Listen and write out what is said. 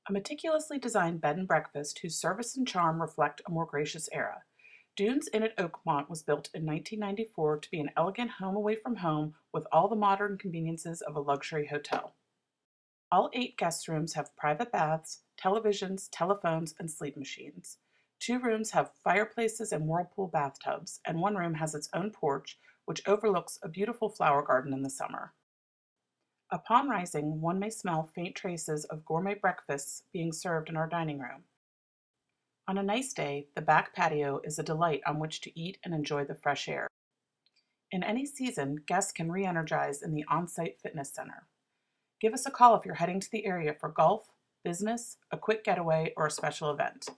A meticulously designed bed and breakfast whose service and charm reflect a more gracious era. Doone's Inn at Oakmont was built in 1994 to be an elegant home away from home with all the modern conveniences of a luxury hotel. All 8 guest rooms have private baths, televisions, telephones, and sleep machines. 2 rooms have fireplaces and whirlpool bathtubs, and 1 room has its own porch, which overlooks a beautiful flower garden in the summer. Upon rising, one may smell faint traces of gourmet breakfasts being served in our dining room. On a nice day, the back patio is a delight on which to eat and enjoy the fresh air. In any season, guests can re-energize in the on-site fitness center. Give us a call if you're heading to the area for golf, business, a quick getaway, or a special event.